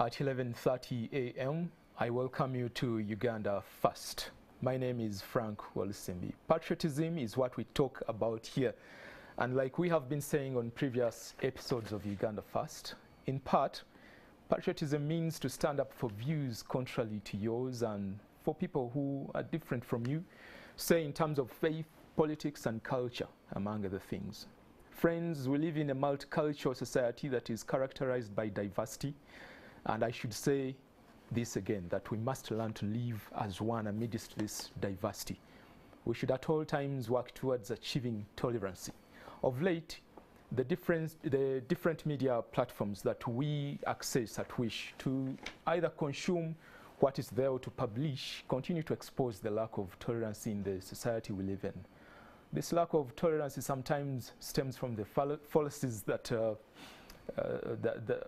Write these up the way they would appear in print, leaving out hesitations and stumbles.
At 11:30 a.m., I welcome you to Uganda First. My name is Frank Walisimbi. Patriotism is what we talk about here. And like we have been saying on previous episodes of Uganda First, in part, patriotism means to stand up for views contrary to yours and for people who are different from you, say in terms of faith, politics, and culture, among other things. Friends, we live in a multicultural society that is characterized by diversity. And I should say this again, that we must learn to live as one amidst this diversity. We should at all times work towards achieving tolerance. Of late, the different media platforms that we access at wish to either consume what is there or to publish continue to expose the lack of tolerance in the society we live in. This lack of tolerance sometimes stems from the fallacies that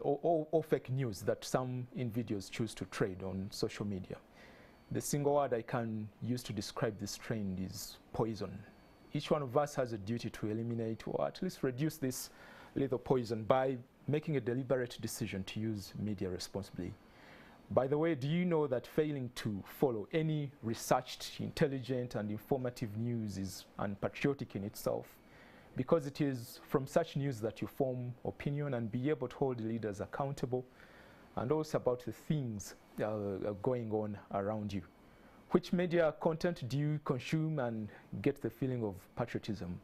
or fake news that some individuals choose to trade on social media. The single word I can use to describe this trend is poison. Each one of us has a duty to eliminate or at least reduce this lethal poison by making a deliberate decision to use media responsibly. By the way, do you know that failing to follow any researched, intelligent, and informative news is unpatriotic in itself? Because it is from such news that you form opinion and be able to hold leaders accountable, and also about the things going on around you. Which media content do you consume and get the feeling of patriotism?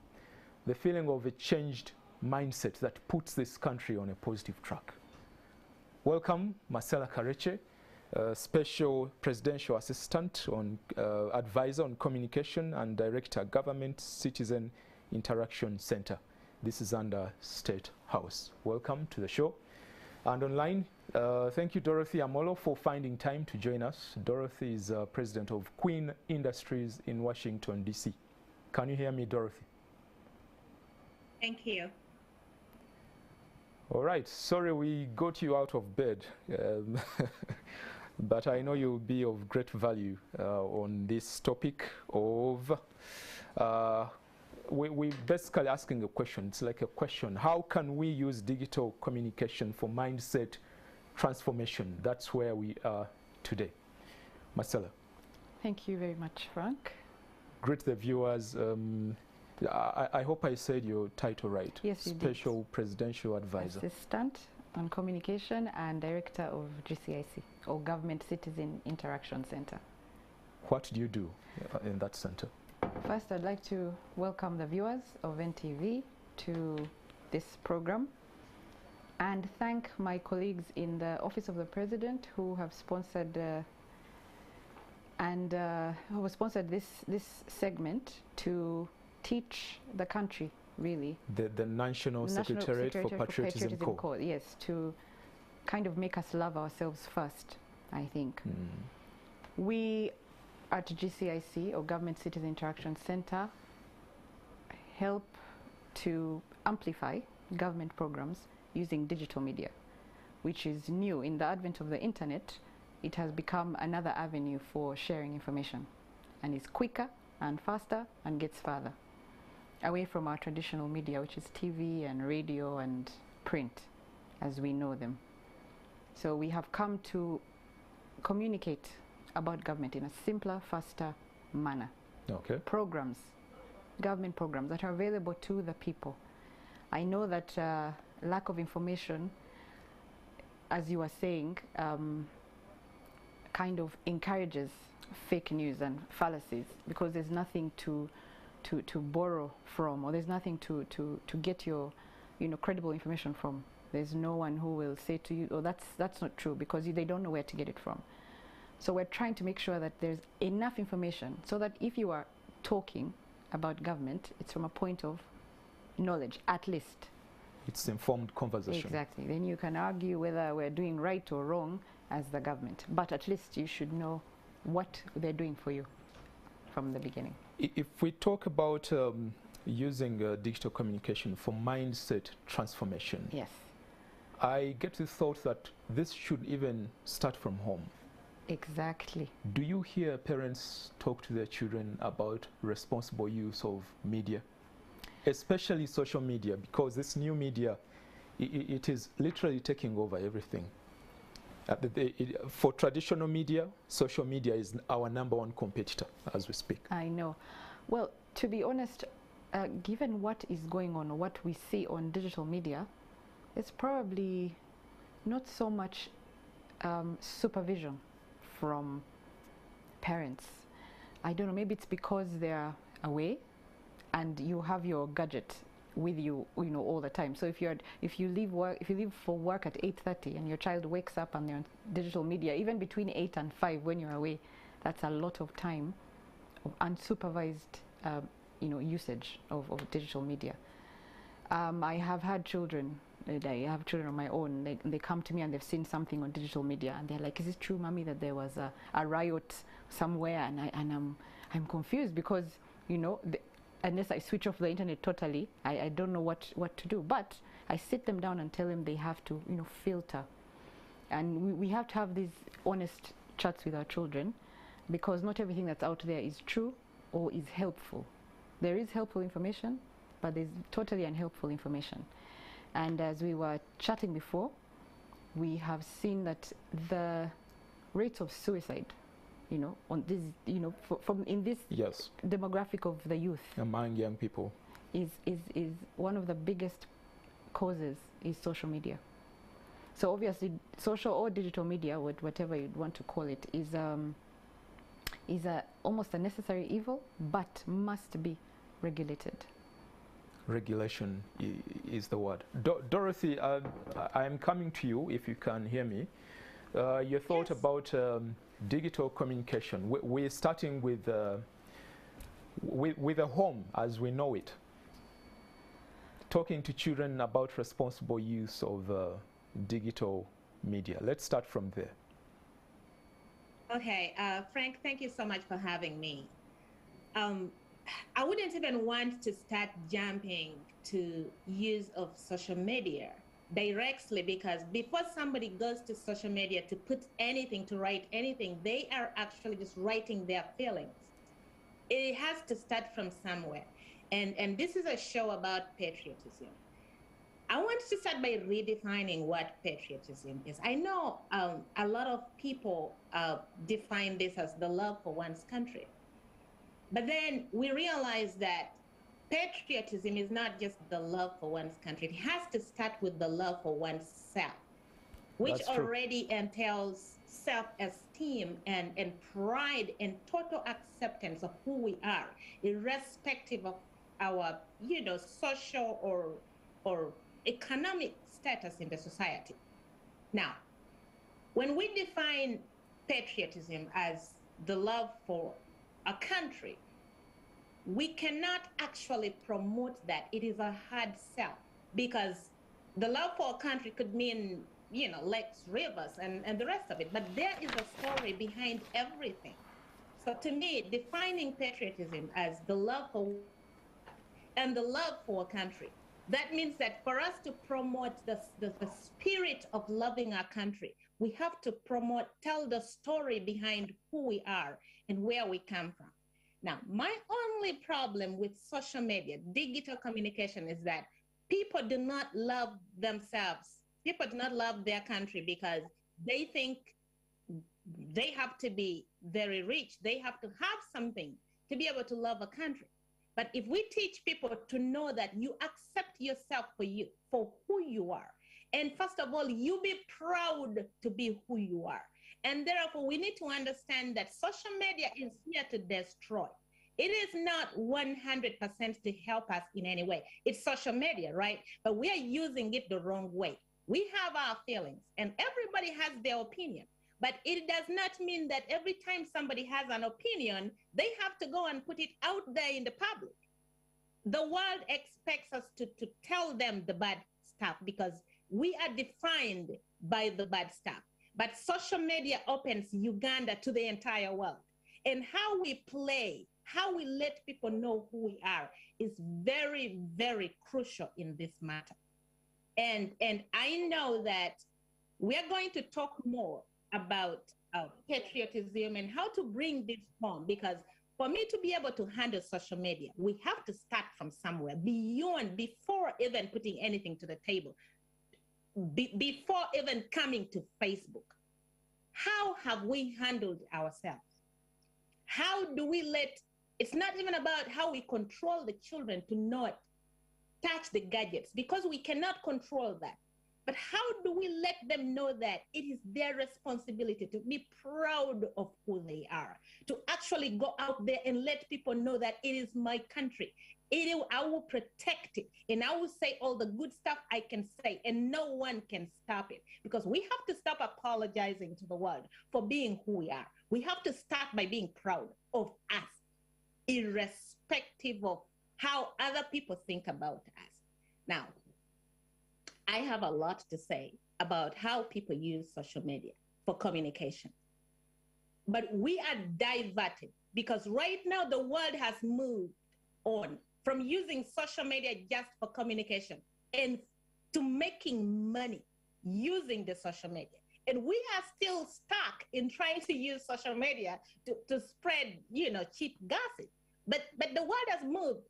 The feeling of a changed mindset that puts this country on a positive track. Welcome, Marcella Kareche, Special Presidential Assistant on Advisor on Communication and Director, Government Citizen Interaction Center. This is under State House. Welcome to the show. And online, thank you, Dorothy Amolo, for finding time to join us. Dorothy is president of Queen Industries in Washington, D.C. Can you hear me, Dorothy? Thank you. All right. Sorry we got you out of bed, but I know you'll be of great value on this topic of we're basically asking a question. It's like a question. How can we use digital communication for mindset transformation? That's where we are today. Marcella. Thank you very much, Frank. Greet the viewers. I hope I said your title right. Yes, you did. Special Presidential Advisor. Assistant on Communication and Director of GCIC, or Government Citizen Interaction Center. What do you do in that center? First, I'd like to welcome the viewers of NTV to this program and thank my colleagues in the Office of the President who have sponsored this segment to teach the country, really. The National Secretariat for Patriotism Corps. Yes, to kind of make us love ourselves first, I think. We at GCIC, or Government Citizen Interaction Center, help to amplify government programs using digital media, which is new. In the advent of the internet, it has become another avenue for sharing information, and is quicker and faster and gets further away from our traditional media, which is TV and radio and print as we know them. So we have come to communicate about government in a simpler, faster manner. Okay. Programs, government programs that are available to the people. I know that lack of information, as you were saying, kind of encourages fake news and fallacies because there's nothing to borrow from, or there's nothing to get your credible information from. There's no one who will say to you, oh, that's not true, because they don't know where to get it from. So we're trying to make sure that there's enough information so that if you are talking about government, it's from a point of knowledge, at least. It's informed conversation. Exactly. Then you can argue whether we're doing right or wrong as the government, but at least you should know what they're doing for you from the beginning. If we talk about using digital communication for mindset transformation, yes, I get the thought that this should even start from home. Exactly. Do you hear parents talk to their children about responsible use of media, especially social media, because this new media, it is literally taking over everything? For traditional media, social media is our #1 competitor as we speak. I know. Well, to be honest, given what is going on, what we see on digital media, it's probably not so much supervision from parents. I don't know, maybe it's because they're away and you have your gadget with you, all the time. So if you leave for work at 8:30 and your child wakes up and they're on digital media, even between 8 and 5 when you're away, that's a lot of time of unsupervised usage of digital media. I have had children. I have children of my own. They come to me and they've seen something on digital media and they're like, "Is it true, Mommy, that there was a riot somewhere?" And I'm confused because unless I switch off the internet totally, I don't know what to do. But I sit them down and tell them they have to filter, and we have to have these honest chats with our children, because not everything that's out there is true or is helpful. There is helpful information, but there's totally unhelpful information. And as we were chatting before, we have seen that the rates of suicide, on this, from in this yes. demographic of the youth among young people, is one of the biggest causes is social media. So obviously, social or digital media, whatever you want to call it, is almost a necessary evil, but must be regulated. Regulation is the word. Dorothy, I am coming to you, if you can hear me. Your thought Yes. about digital communication. We're starting with the home as we know it. Talking to children about responsible use of digital media. Let's start from there. Okay, Frank, thank you so much for having me. I wouldn't even want to start jumping to use of social media directly, because before somebody goes to social media to put anything, to write anything, they are actually just writing their feelings. It has to start from somewhere. And this is a show about patriotism. I want to start by redefining what patriotism is. I know a lot of people define this as the love for one's country. But then we realize that patriotism is not just the love for one's country. It has to start with the love for oneself, which That's true. already entails self-esteem and pride and total acceptance of who we are, irrespective of our, social or economic status in the society. Now, when we define patriotism as the love for a country, we cannot actually promote that. It is a hard sell, because the love for a country could mean, lakes, rivers, and the rest of it. But there is a story behind everything. So to me, defining patriotism as the love for and the love for a country, that means that for us to promote the spirit of loving our country, we have to tell the story behind who we are and where we come from. Now, my only problem with social media, digital communication, is that people do not love themselves. People do not love their country because they think they have to be very rich. They have to have something to be able to love a country. But if we teach people to know that you accept yourself for who you are, and first of all, you be proud to be who you are. And therefore, we need to understand that social media is here to destroy. It is not 100% to help us in any way. It's social media, right? But we are using it the wrong way. We have our feelings, and everybody has their opinion. But it does not mean that every time somebody has an opinion, they have to go and put it out there in the public. The world expects us to tell them the bad stuff because we are defined by the bad stuff. But social media opens Uganda to the entire world. And how we play, how we let people know who we are is very, very crucial in this matter. And I know that we are going to talk more about patriotism and how to bring this home, because for me to be able to handle social media, we have to start from somewhere before even putting anything to the table, before even coming to Facebook. how have we handled ourselves? How do we it's not even about how we control the children to not touch the gadgets, because we cannot control that. But how do we let them know that it is their responsibility to be proud of who they are, to actually go out there and let people know that it is my country. I will protect it, and I will say all the good stuff I can say, and no one can stop it, because we have to stop apologizing to the world for being who we are. We have to start by being proud of us, irrespective of how other people think about us. Now, I have a lot to say about how people use social media for communication. But we are diverted, because right now the world has moved on from using social media just for communication and to making money using the social media. And we are still stuck in trying to use social media to spread, cheap gossip. But the world has moved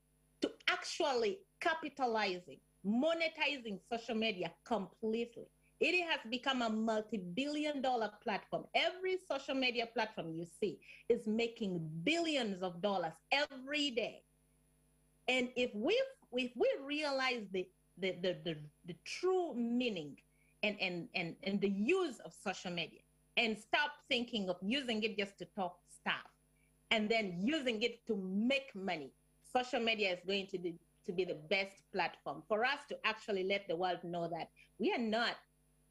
to actually capitalizing, monetizing social media completely. It has become a multi-billion-dollar platform. Every social media platform you see is making billions of dollars every day. And if we realize the true meaning and the use of social media, and stop thinking of using it just to talk stuff and then using it to make money, social media is going to be the best platform for us to actually let the world know that we are not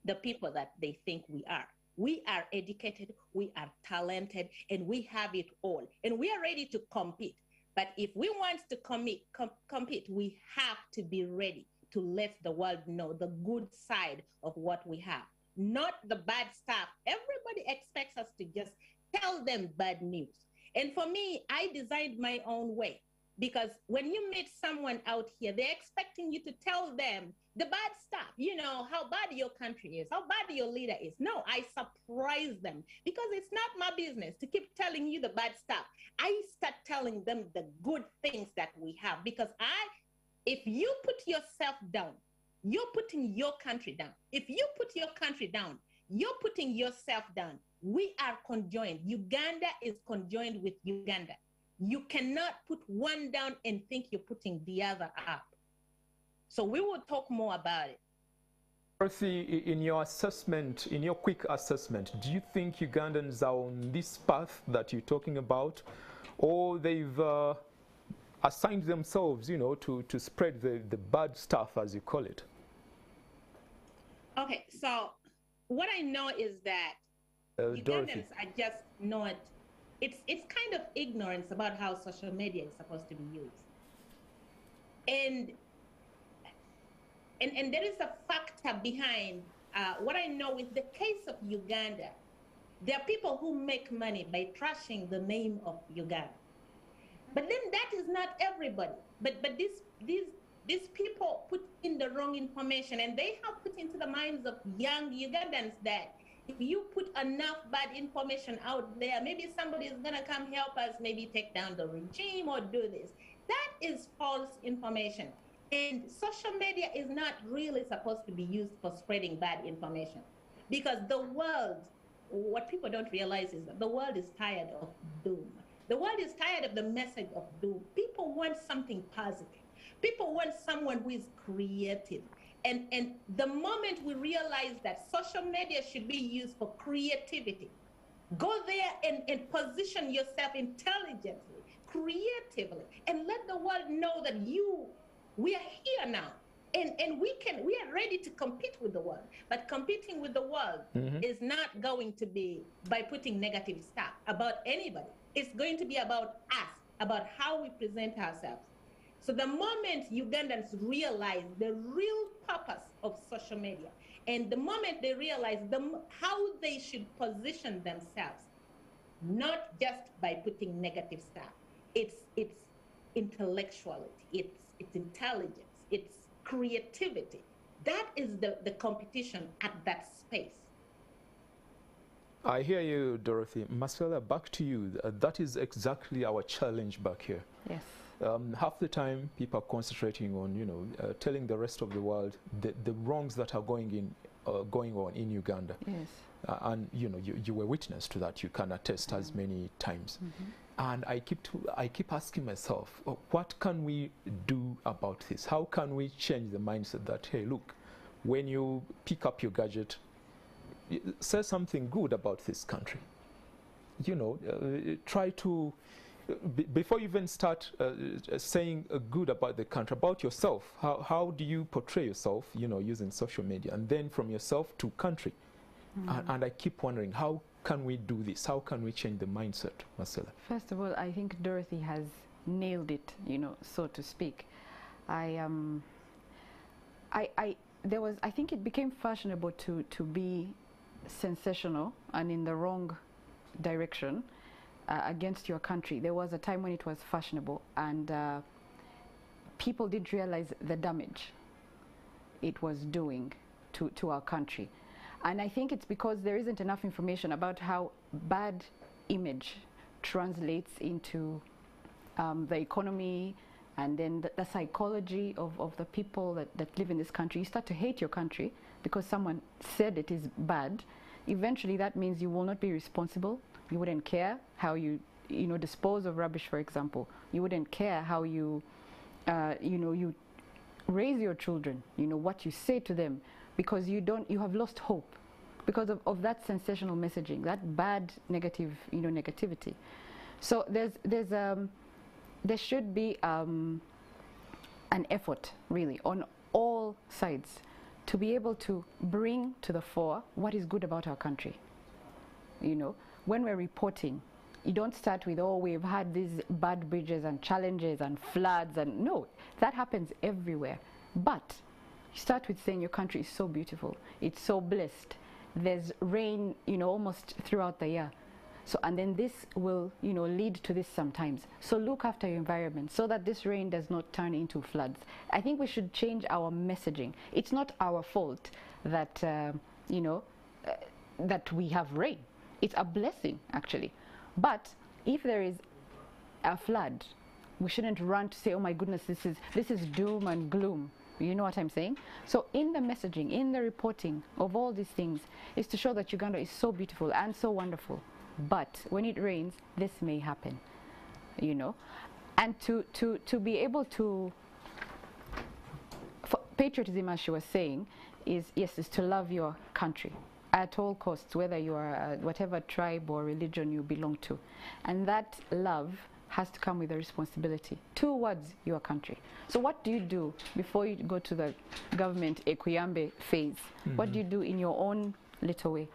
the people that they think we are. We are educated, we are talented, and we have it all. And we are ready to compete. But if we want to compete, we have to be ready to let the world know the good side of what we have, not the bad stuff. Everybody expects us to just tell them bad news. And for me, I designed my own way. Because when you meet someone out here, they're expecting you to tell them the bad stuff, how bad your country is, how bad your leader is. No, I surprise them, because it's not my business to keep telling you the bad stuff. I start telling them the good things that we have, because if you put yourself down, you're putting your country down. If you put your country down, you're putting yourself down. We are conjoined. Uganda is conjoined with Uganda. You cannot put one down and think you're putting the other up. So we will talk more about it. Dorothy, in your assessment, in your quick assessment, do you think Ugandans are on this path that you're talking about, or they've assigned themselves, to spread the bad stuff, as you call it? Okay, so what I know is that Ugandans are just not. It's kind of ignorance about how social media is supposed to be used. And there is a factor behind what I know with the case of Uganda. There are people who make money by trashing the name of Uganda. But then that is not everybody. But these people put in the wrong information, and they have put into the minds of young Ugandans that if you put enough bad information out there, maybe somebody is going to come help us, maybe take down the regime or do this. That is false information. And social media is not really supposed to be used for spreading bad information, because the world, what people don't realize is that the world is tired of doom. The world is tired of the message of doom. People want something positive. People want someone who is creative. And the moment we realize that social media should be used for creativity, go there and position yourself intelligently, creatively, and let the world know that we are here now. And we are ready to compete with the world. But competing with the world is not going to be by putting negative stuff about anybody. It's going to be about us, about how we present ourselves. So the moment Ugandans realize the real purpose of social media, and the moment they realize how they should position themselves, not just by putting negative stuff, it's intellectuality, it's intelligence, it's creativity. That is the competition at that space. I hear you, Dorothy. Marcella, back to you. That is exactly our challenge back here. Yes. Half the time, people are concentrating on, telling the rest of the world the wrongs that are going going on in Uganda. Yes. And you were witness to that. You can attest as many times. And I keep asking myself, what can we do about this? How can we change the mindset that, hey, look, when you pick up your gadget, say something good about this country. Try to, before you even start saying good about the country, about yourself, how do you portray yourself, using social media, and then from yourself to country. And I keep wondering, how can we do this? How can we change the mindset, Marcella? First of all, I think Dorothy has nailed it, so to speak. I think it became fashionable to be sensational and in the wrong direction against your country. There was a time when it was fashionable, and people didn't realize the damage it was doing to our country. And I think it's because there isn't enough information about how bad image translates into the economy, and then the psychology of the people that live in this country. You start to hate your country because someone said it is bad. Eventually that means you will not be responsible. You wouldn't care how you dispose of rubbish, for example. You wouldn't care how you you raise your children, what you say to them, because you have lost hope because of that sensational messaging, that bad negativity. So there should be an effort really on all sides to be able to bring to the fore what is good about our country. When we're reporting, you don't start with, oh, we've had these bad bridges and challenges and floods, and no, that happens everywhere. But you start with saying your country is so beautiful, it's so blessed, there's rain, almost throughout the year. So, and then this will, lead to this sometimes. So look after your environment so that this rain does not turn into floods. I think we should change our messaging. It's not our fault that, that we have rain. It's a blessing, actually. But if there is a flood, we shouldn't run to say, oh my goodness, this is doom and gloom. You know what I'm saying? So in the messaging, in the reporting of all these things, is to show that Uganda is so beautiful and so wonderful. But when it rains, this may happen, and to be able to, patriotism, as she was saying, is to love your country at all costs, whether you are whatever tribe or religion you belong to, and that love has to come with a responsibility towards your country. So what do you do before you go to the government equiyambe phase? What do you do in your own little way?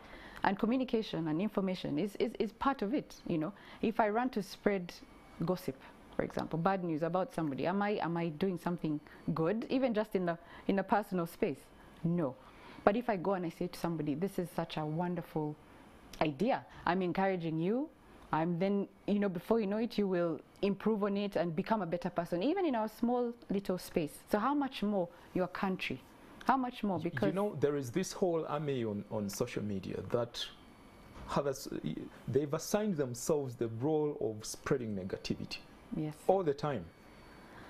And communication and information is part of it. If I run to spread gossip, for example, bad news about somebody, am I doing something good, even just in the personal space? No. But if I go and I say to somebody, this is such a wonderful idea, I'm encouraging you, I'm then, before you know it, you will improve on it and become a better person, even in our small little space. So how much more your country? How much more? Because there is this whole army on social media that they've assigned themselves the role of spreading negativity. Yes. All the time.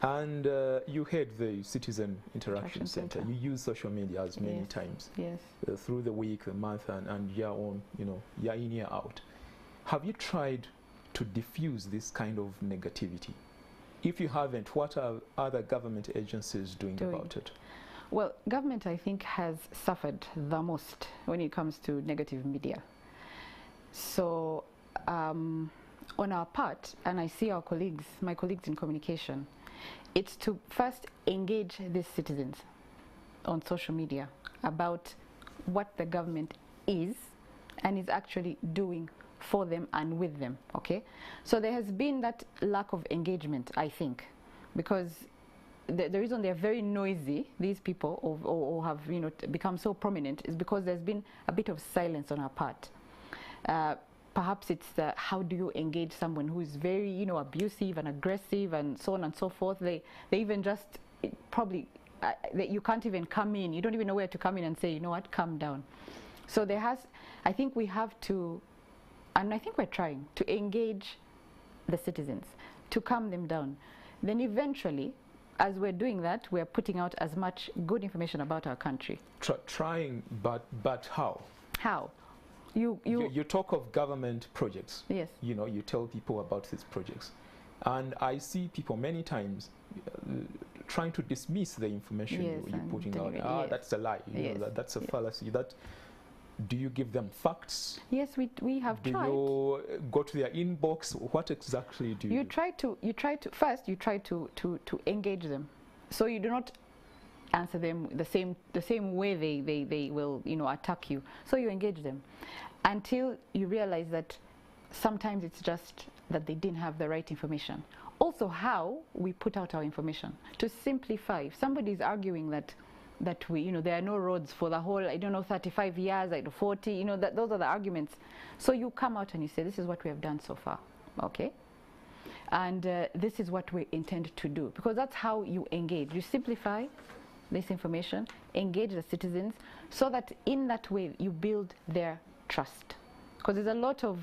And you had the Citizen Interaction Center. You use social media as many times. Yes. Through the week, the month, and year on, year in, year out. Have you tried to diffuse this kind of negativity? If you haven't, what are other government agencies doing about it? Well, government, I think, has suffered the most when it comes to negative media. So on our part, and I see my colleagues in communication, it's to first engage these citizens on social media about what the government is and is actually doing for them and with them, okay? So there has been that lack of engagement, I think, because the reason they're very noisy, these people, or have become so prominent, is because there's been a bit of silence on our part. Perhaps it's how do you engage someone who is very abusive and aggressive and so on and so forth. They even just probably you can't even come in. You don't even know where to come in and say, what, calm down. So I think we have to, and I think we're trying to engage the citizens to calm them down. Then eventually, as we're doing that, we're putting out as much good information about our country. Trying, but how? How? You talk of government projects. Yes. You know, you tell people about these projects. And I see people many times trying to dismiss the information you're putting out. Yes. That's a lie. You know, that's a fallacy. Do you give them facts? Yes, we have tried. Do you go to their inbox? What exactly do you do? You try to engage them. So you do not answer them the same way they will, you know, attack you. So you engage them until you realize that sometimes it's just that they didn't have the right information. Also, how we put out our information to simplify. If somebody is arguing that we, you know, there are no roads for the whole, I don't know, 35 years, like 40, you know, those are the arguments. So you come out and you say, this is what we have done so far, okay? And this is what we intend to do, because that's how you engage. You simplify this information, engage the citizens, so that in that way you build their trust. Because there's a lot of,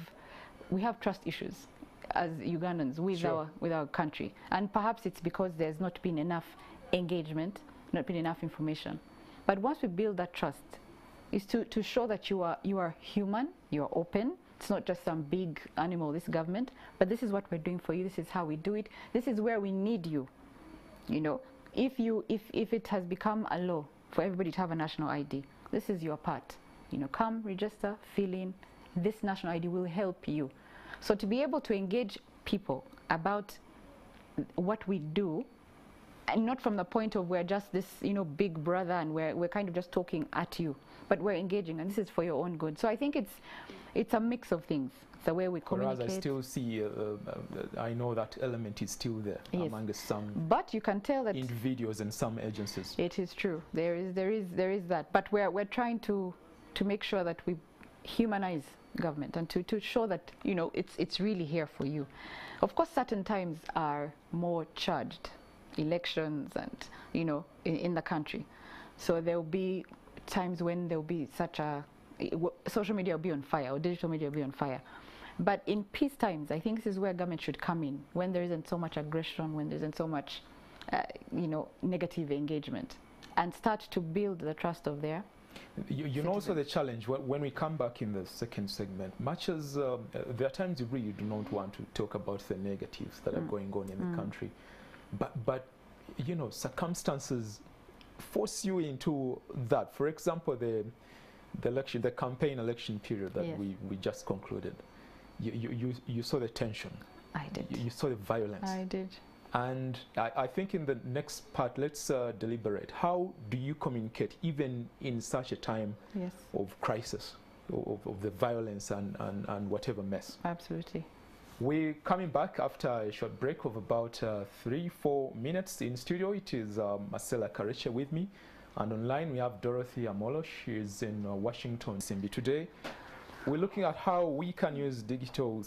we have trust issues as Ugandans with our country, and perhaps it's because there's not been enough engagement, not been enough information. But once we build that trust, is to show that you are human, you are open. It's not just some big animal, this government, but this is what we're doing for you. This is how we do it. This is where we need you. You know, if it has become a law for everybody to have a national ID, this is your part. You know, come, register, fill in. This national ID will help you. So to be able to engage people about what we do, and not from the point of we're just this, you know, big brother and we're kind of just talking at you, but we're engaging, and this is for your own good. So I think it's a mix of things. It's the way we communicate. Whereas I still see, I know that element is still there among some. But you can tell that individuals and some agencies. It is true. There is that. But we're trying to make sure that we humanize government and to show that, you know, it's really here for you. Of course, certain times are more charged. Elections and, you know, in the country. So there will be times when there will be such a, social media will be on fire, or digital media will be on fire. But in peace times, I think this is where government should come in, when there isn't so much aggression, when there isn't so much, you know, negative engagement, and start to build the trust of their You know also the challenge, when we come back in the second segment, much as there are times you really do not want to talk about the negatives that are going on in the country. But you know, circumstances force you into that. For example, the campaign election period that we just concluded. You saw the tension. I did. You saw the violence. I did. And I think in the next part, let's deliberate. How do you communicate, even in such a time of crisis, of the violence and whatever mess? Absolutely. We're coming back after a short break of about 3-4 minutes. In studio, it is Marcella Kareche with me. And online, we have Dorothy Amolo. She is in Washington, D.C. Today, we're looking at how we can use digital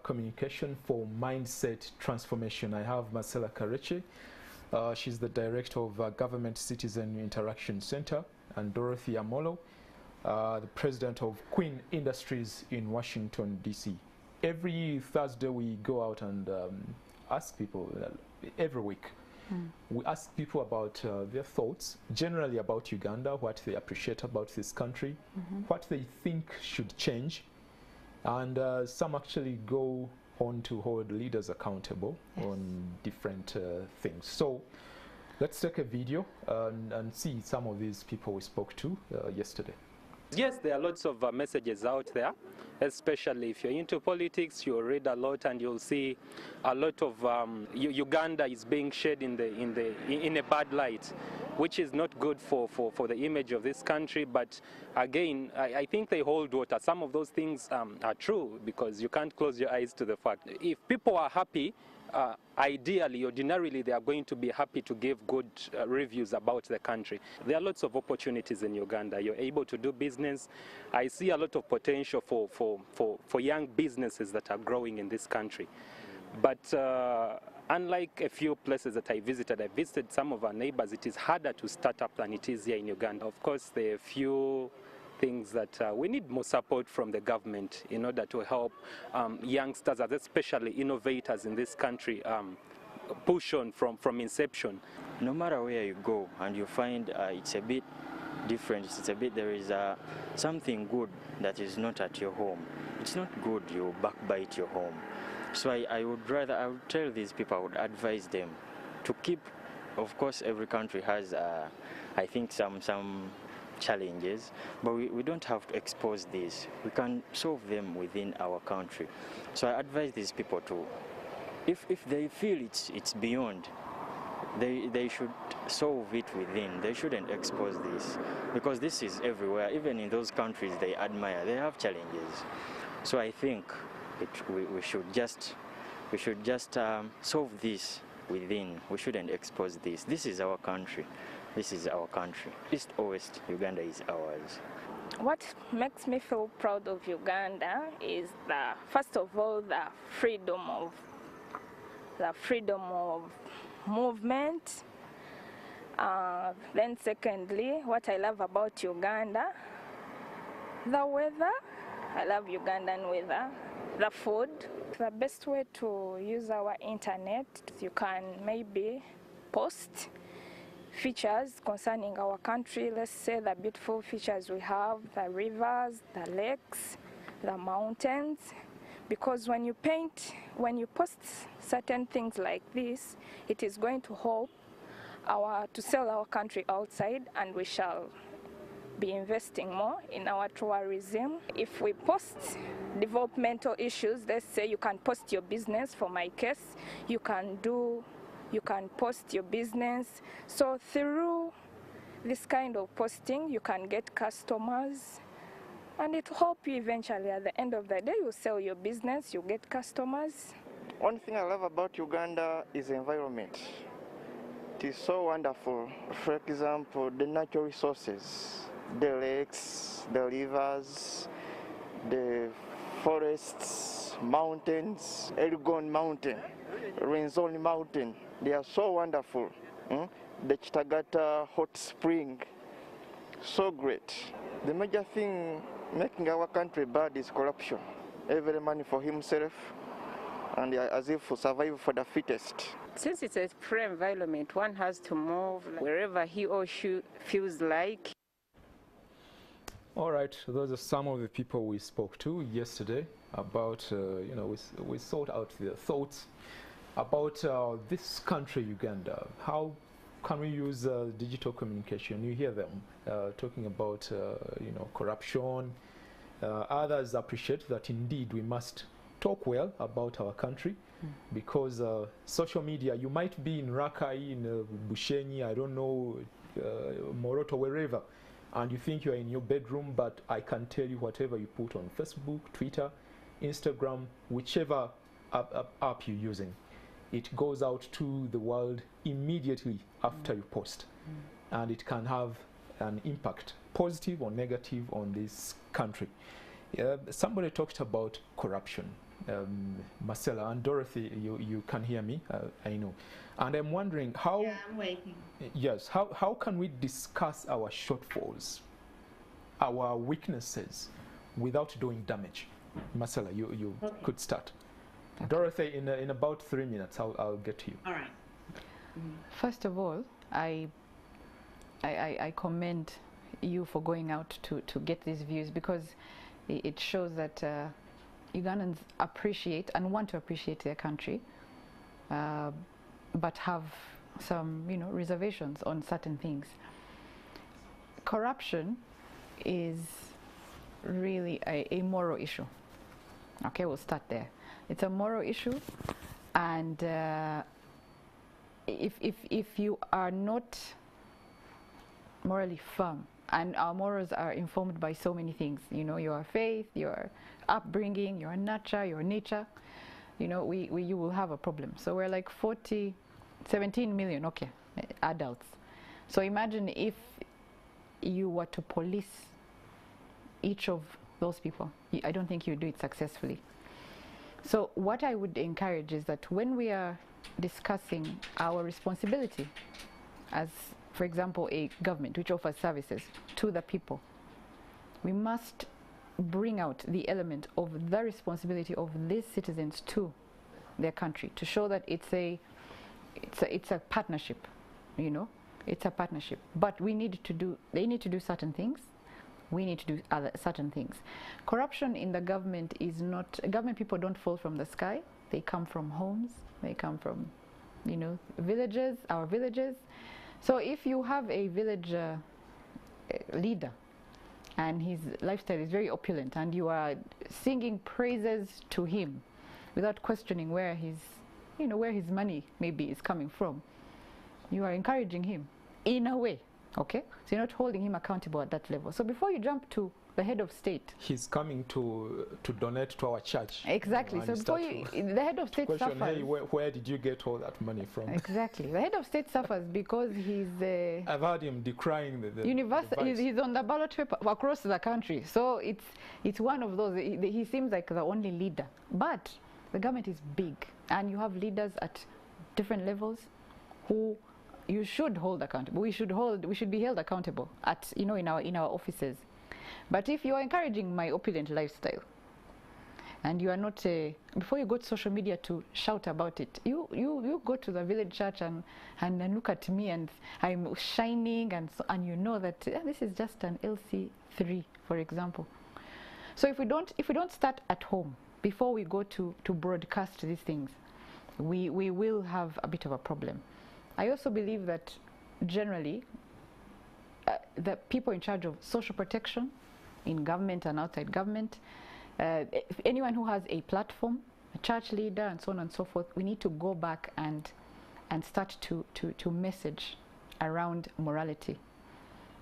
communication for mindset transformation. I have Marcella Kareche. She's the director of Government Citizen Interaction Center. And Dorothy Amolo, the president of Queen Industries in Washington, D.C. Every Thursday we go out and ask people, every week, we ask people about their thoughts, generally about Uganda, what they appreciate about this country, what they think should change, and some actually go on to hold leaders accountable on different things. So let's take a video and see some of these people we spoke to yesterday. Yes, there are lots of messages out there, especially if you're into politics. You'll read a lot and you'll see a lot of Uganda is being shed in a bad light, which is not good for the image of this country. But again, I think they hold water. Some of those things are true, because you can't close your eyes to the fact. If people are happy, ideally, ordinarily, they are going to be happy to give good reviews about the country. There are lots of opportunities in Uganda. You're able to do business. I see a lot of potential for young businesses that are growing in this country. But unlike a few places that I visited some of our neighbors, it is harder to start up than it is here in Uganda. Of course, there are a few things that we need more support from the government in order to help youngsters, especially innovators in this country, push on from inception. No matter where you go and you find it's a bit different, there is something good that is not at your home. It's not good you backbite your home. So I would tell these people, I would advise them to keep, of course every country has I think some challenges, but we don't have to expose these. We can solve them within our country. So I advise these people to, if they feel it's beyond, they should solve it within. They shouldn't expose this, because this is everywhere. Even in those countries they admire, they have challenges. So I think we should just solve this within. We shouldn't expose this. This is our country. This is our country. East or West, Uganda is ours. What makes me feel proud of Uganda is first of all, the freedom of movement. Then secondly, what I love about Uganda, the weather. I love Ugandan weather. The food. The best way to use our internet, you can maybe post features concerning our country. Let's say the beautiful features we have, the rivers, the lakes, the mountains. Because when you post certain things like this, it is going to help to sell our country outside, and we shall be investing more in our tourism. If we post developmental issues, let's say you can post your business. For my case, you can post your business. So through this kind of posting, you can get customers, and it will help you eventually. At the end of the day, you sell your business, you get customers. One thing I love about Uganda is the environment. It is so wonderful. For example, the natural resources, the lakes, the rivers, the forests, mountains, Elgon Mountain, Renzoni Mountain. They are so wonderful. The Chitagata hot spring, so great. The major thing making our country bad is corruption. Every man for himself, and as if to survive for the fittest. Since it's a free environment, one has to move wherever he or she feels like. All right, those are some of the people we spoke to yesterday about, we sought out their thoughts about this country, Uganda. How can we use digital communication? You hear them talking about, corruption. Others appreciate that indeed we must talk well about our country, because social media, you might be in Rakai, in Bushenyi, I don't know, Moroto, wherever, and you think you're in your bedroom, but I can tell you whatever you put on Facebook, Twitter, Instagram, whichever app you're using, it goes out to the world immediately after you post. And it can have an impact, positive or negative, on this country. Somebody talked about corruption. Marcella and Dorothy, you can hear me, I know. And I'm wondering how... Yeah, I'm waiting. Yes, how can we discuss our shortfalls, our weaknesses, without doing damage? Marcella, you okay. Could start. Okay. Dorothy, in about 3 minutes, I'll get to you. All right. First of all, I commend you for going out to get these views, because it shows that Ugandans appreciate and want to appreciate their country, but have some, reservations on certain things. Corruption is really a moral issue. Okay, we'll start there. It's a moral issue, and if you are not morally firm, and our morals are informed by so many things, your faith, your upbringing, your nurture, your nature, you will have a problem. So we're like 17 million, okay, adults. So imagine if you were to police each of those people. I don't think you do it successfully. So what I would encourage is that when we are discussing our responsibility as, for example, a government which offers services to the people, we must bring out the element of the responsibility of these citizens to their country, to show that it's a it's a partnership, you know. It's a partnership. But they need to do certain things. We need to do other certain things. Corruption in the government is not, government people don't fall from the sky. They come from homes. They come from, you know, villages, our villages. So if you have a village leader and his lifestyle is very opulent and you are singing praises to him without questioning where his, you know, where his money maybe is coming from, you are encouraging him in a way, okay? So you're not holding him accountable at that level. So before you jump to the head of state, he's coming to donate to our church. Exactly. So before the head of state question, suffers. hey, where did you get all that money from? Exactly. The head of state suffers because he's I've heard him decrying the he's on the ballot paper across the country. So it's one of those. He seems like the only leader. But the government is big, and you have leaders at different levels who you should hold accountable. We should be held accountable at, you know, in our offices. But if you are encouraging my opulent lifestyle and you are not, before you go to social media to shout about it, you go to the village church and look at me and I'm shining and you know that this is just an LC3, for example. So if we don't start at home before we go to broadcast these things, we will have a bit of a problem. I also believe that generally the people in charge of social protection in government and outside government, anyone who has a platform, a church leader and so on and so forth, we need to go back and start to message around morality,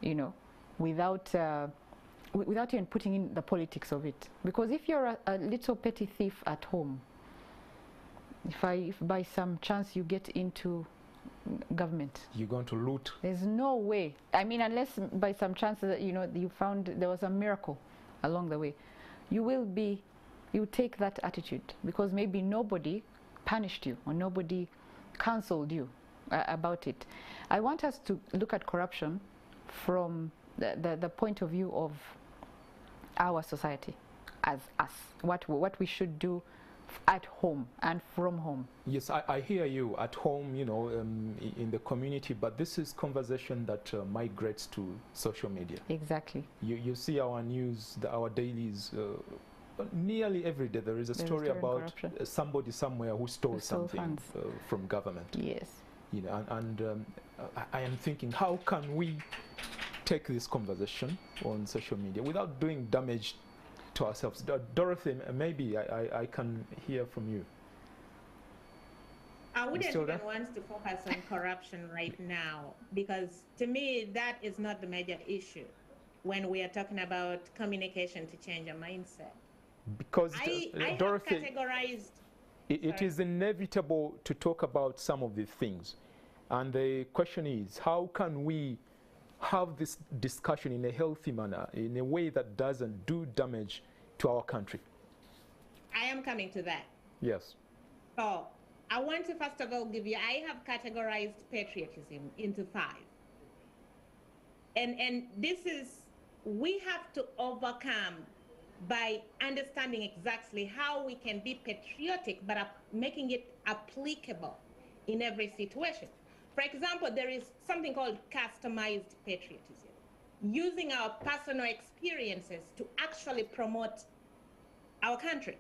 you know, without even putting in the politics of it. Because if you're a little petty thief at home, if by some chance you get into government, you're going to loot. There's no way. I mean, unless by some chance that, you know, you found there was a miracle along the way, you take that attitude because maybe nobody punished you or nobody counseled you about it. I want us to look at corruption from the point of view of our society as us, what we should do at home and from home. Yes, I hear you. At home, you know, in the community, but this is conversation that migrates to social media. Exactly. You see our news, our dailies, nearly every day there is a story about somebody somewhere who stole something from government. Yes. You know, and I am thinking, how can we take this conversation on social media without doing damage to ourselves? Dorothy, maybe I can hear from you. I wouldn't even want to focus on corruption right now, because to me that is not the major issue when we are talking about communication to change a mindset. Because I Dorothy, have categorized. It is inevitable to talk about some of these things, and the question is, how can we have this discussion in a healthy manner, in a way that doesn't do damage to our country? I am coming to that. Yes. So I want to first of all give you, I have categorized patriotism into 5. And this is, we have to overcome by understanding exactly how we can be patriotic, but making it applicable in every situation. For example, there is something called customized patriotism, using our personal experiences to actually promote our country.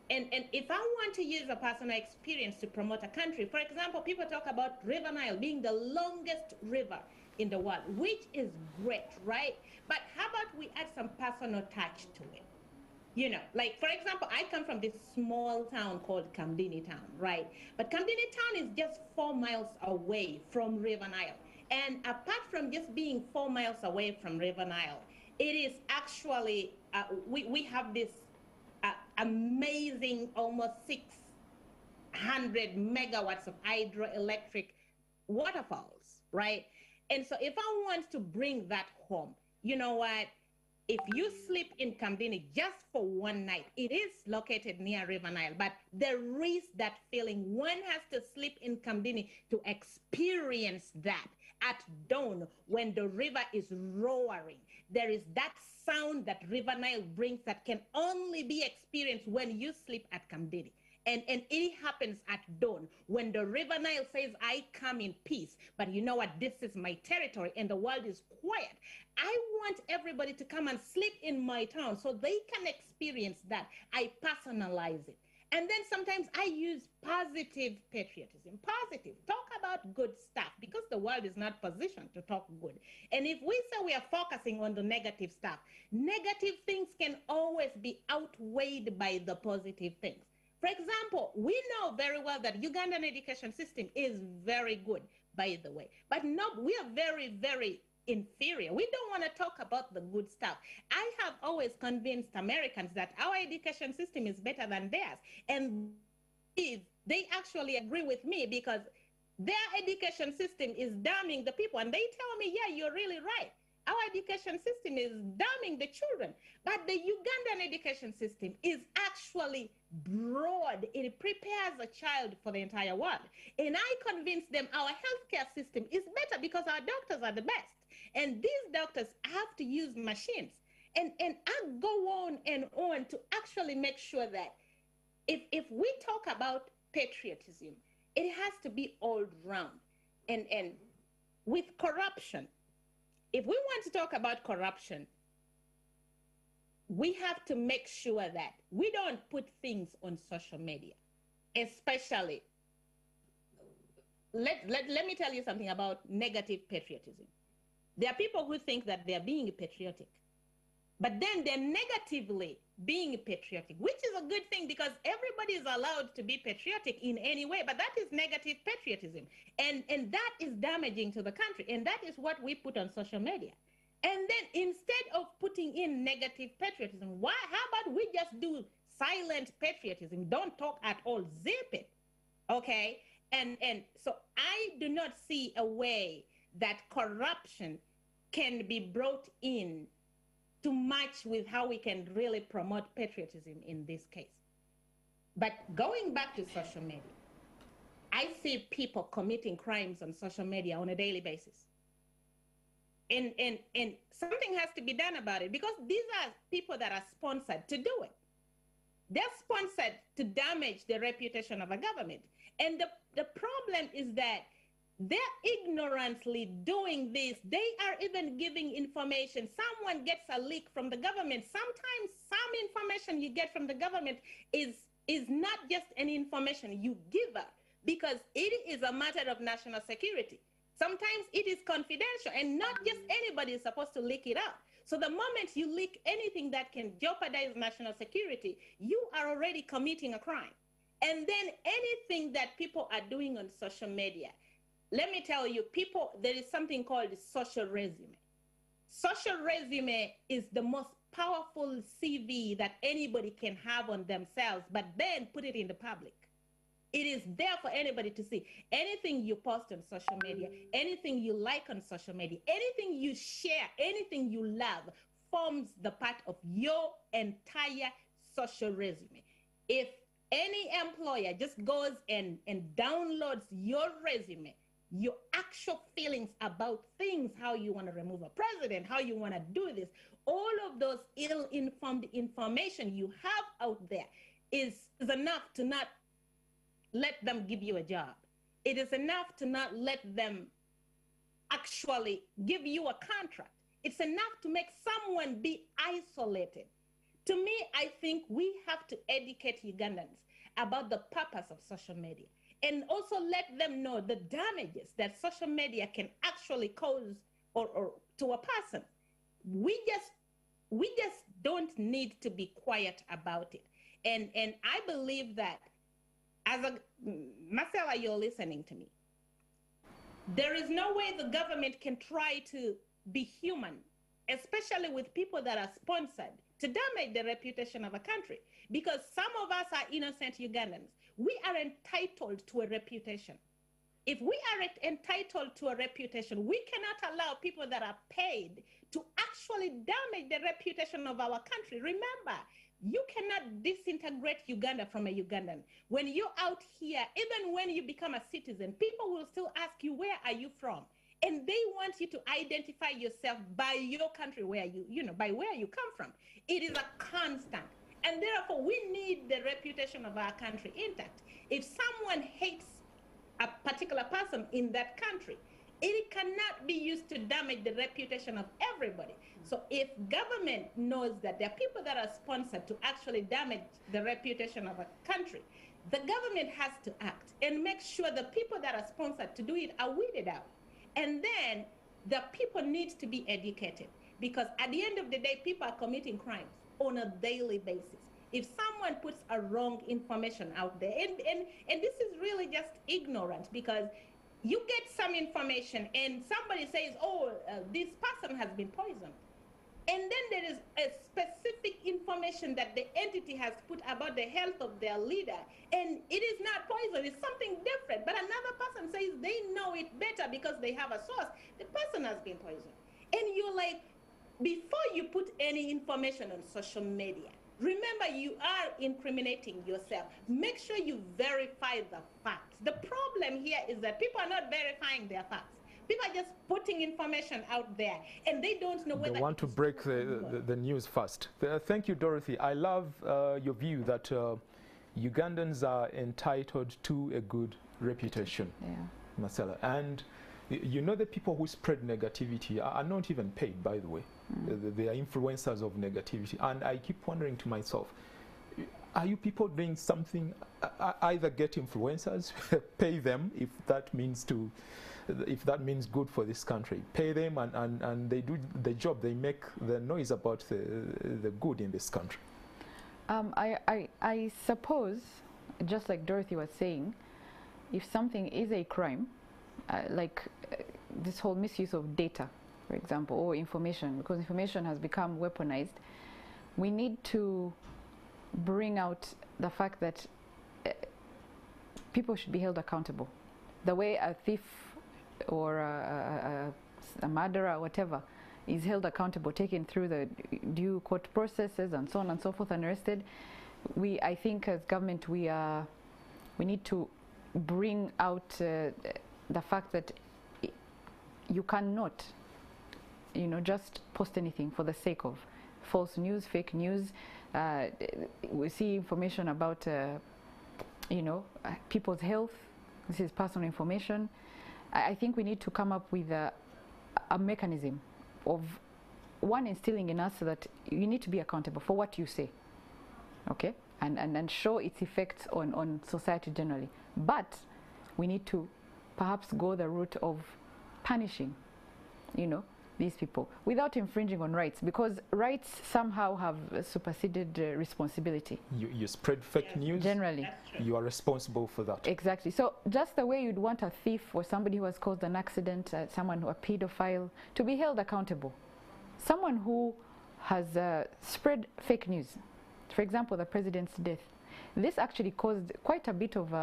And if I want to use a personal experience to promote a country, for example, people talk about River Nile being the longest river in the world, which is great, right? But how about we add some personal touch to it? You know, like, for example, I come from this small town called Kamdini Town, right? But Kamdini Town is just 4 miles away from River Nile. And apart from just being 4 miles away from River Nile, it is actually, we have this amazing almost 600 megawatts of hydroelectric waterfalls, right? And so if I want to bring that home, you know what? If you sleep in Kamdini just for one night, it is located near River Nile, but there is that feeling. One has to sleep in Kamdini to experience that at dawn when the river is roaring. There is that sound that River Nile brings that can only be experienced when you sleep at Kamdini. And it happens at dawn when the River Nile says, I come in peace, but you know what? This is my territory and the world is quiet. I want everybody to come and sleep in my town so they can experience that. I personalize it. And then sometimes I use positive patriotism. Positive. Talk about good stuff because the world is not positioned to talk good. And if we say we are focusing on the negative stuff, negative things can always be outweighed by the positive things. For example, we know very well that Ugandan education system is very good, by the way. But no, we are very, very inferior. We don't want to talk about the good stuff. I have always convinced Americans that our education system is better than theirs. And they actually agree with me because their education system is damning the people. And they tell me, yeah, you're really right. Our education system is damning the children. But the Ugandan education system is actually broad. It prepares a child for the entire world. And I convince them our healthcare system is better because our doctors are the best. And these doctors have to use machines. And I go on and on to actually make sure that if we talk about patriotism, it has to be all round. And with corruption, if we want to talk about corruption, we have to make sure that we don't put things on social media, especially, let me tell you something about negative patriotism. There are people who think that they're being patriotic, but then they're negatively being patriotic, which is a good thing because everybody is allowed to be patriotic in any way, but that is negative patriotism. And that is damaging to the country. And that is what we put on social media. And then instead of putting in negative patriotism, how about we just do silent patriotism? Don't talk at all, zip it, okay? And so I do not see a way that corruption can be brought in to match with how we can really promote patriotism in this case. But going back to social media, I see people committing crimes on social media on a daily basis. And something has to be done about it because these are people that are sponsored to do it. They're sponsored to damage the reputation of a government. And the problem is that they're ignorantly doing this. They are even giving information. Someone gets a leak from the government. Sometimes some information you get from the government is not just any information you give out because it is a matter of national security. Sometimes it is confidential and not just anybody is supposed to leak it out. So the moment you leak anything that can jeopardize national security, you are already committing a crime. And then anything that people are doing on social media, let me tell you, there is something called social resume. Social resume is the most powerful CV that anybody can have on themselves, but then put it in the public. It is there for anybody to see. Anything you post on social media, anything you like on social media, anything you share, anything you love forms the part of your entire social resume. If any employer just goes and downloads your resume, your actual feelings about things, how you want to remove a president, how you want to do this, all of those ill-informed information you have out there is enough to not let them give you a job. It is enough to not let them actually give you a contract. It's enough to make someone be isolated. To me, I think we have to educate Ugandans about the purpose of social media and also let them know the damages that social media can actually cause or to a person. We just don't need to be quiet about it. And I believe that Marcella, you're listening to me. There is no way the government can try to be human, especially with people that are sponsored to damage the reputation of a country. Because some of us are innocent Ugandans. We are entitled to a reputation. If we are entitled to a reputation, we cannot allow people that are paid to actually damage the reputation of our country. Remember, you cannot disintegrate Uganda from a Ugandan. When you're out here, even when you become a citizen, people will still ask you, where are you from? And they want you to identify yourself by your country, by where you come from. It is a constant. And therefore, we need the reputation of our country intact. If someone hates a particular person in that country, it cannot be used to damage the reputation of everybody. So if government knows that there are people that are sponsored to actually damage the reputation of a country, the government has to act and make sure the people that are sponsored to do it are weeded out. And then the people need to be educated, because at the end of the day, people are committing crimes on a daily basis. If someone puts a wrong information out there, and this is really just ignorance, because you get some information and somebody says, oh, this person has been poisoned. And then there is a specific information that the entity has put about the health of their leader, and it is not poison, it's something different. But another person says they know it better because they have a source. The person has been poisoned. And you're like, before you put any information on social media, remember, you are incriminating yourself. Make sure you verify the facts. The problem here is that people are not verifying their facts. People are just putting information out there, and they don't know whether they want to break the news first. Thank you, Dorothy. I love your view that Ugandans are entitled to a good reputation, Marcella. And you know, the people who spread negativity are not even paid, by the way. They are influencers of negativity. And I keep wondering to myself, are you people doing something? Either get influencers, pay them if that means good for this country. Pay them and they do the job. They make the noise about the good in this country. I suppose, just like Dorothy was saying, if something is a crime, like this whole misuse of data, for example, or information, because information has become weaponized, we need to bring out the fact that people should be held accountable. The way a thief or a murderer or whatever is held accountable, taken through the due court processes and so on and so forth, and arrested, I think as government we need to bring out the fact that you cannot, you know, just post anything for the sake of false news, fake news. We see information about, you know, people's health. This is personal information. I think we need to come up with a mechanism of, one, instilling in us that you need to be accountable for what you say, okay, and show its effects on society generally. But we need to perhaps go the route of punishing, you know, these people without infringing on rights, because rights somehow have superseded responsibility. You spread fake news, generally you are responsible for that. Exactly. So just the way you'd want a thief or somebody who has caused an accident, someone who a pedophile, to be held accountable, someone who has spread fake news, for example, the president's death, this actually caused quite a bit of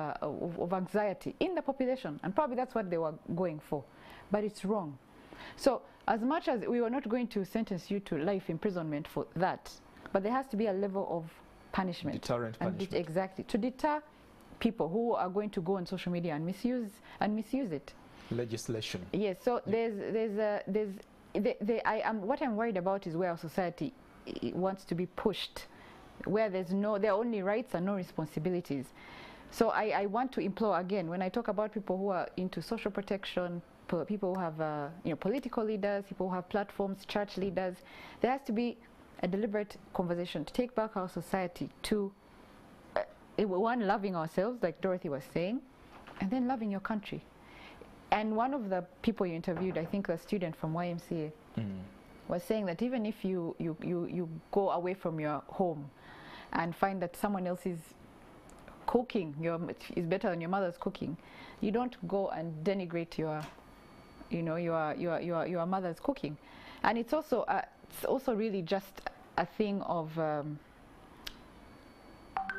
anxiety in the population, and probably that's what they were going for, but it's wrong. So as much as we were not going to sentence you to life imprisonment for that, but there has to be a level of punishment. Deterrent punishment. Exactly, to deter people who are going to go on social media and misuse it. Legislation. Yes. So what I'm worried about is where our society wants to be pushed, where there are only rights and no responsibilities. So I want to implore again, when I talk about people who are into social protection, people who have you know, political leaders, people who have platforms, church leaders, there has to be a deliberate conversation to take back our society to one, loving ourselves, like Dorothy was saying, and then loving your country. And one of the people you interviewed, I think the student from YMCA, was saying that even if you go away from your home and find that someone else is cooking is better than your mother's cooking, you don't go and denigrate your mother's cooking. And it's also really just a thing of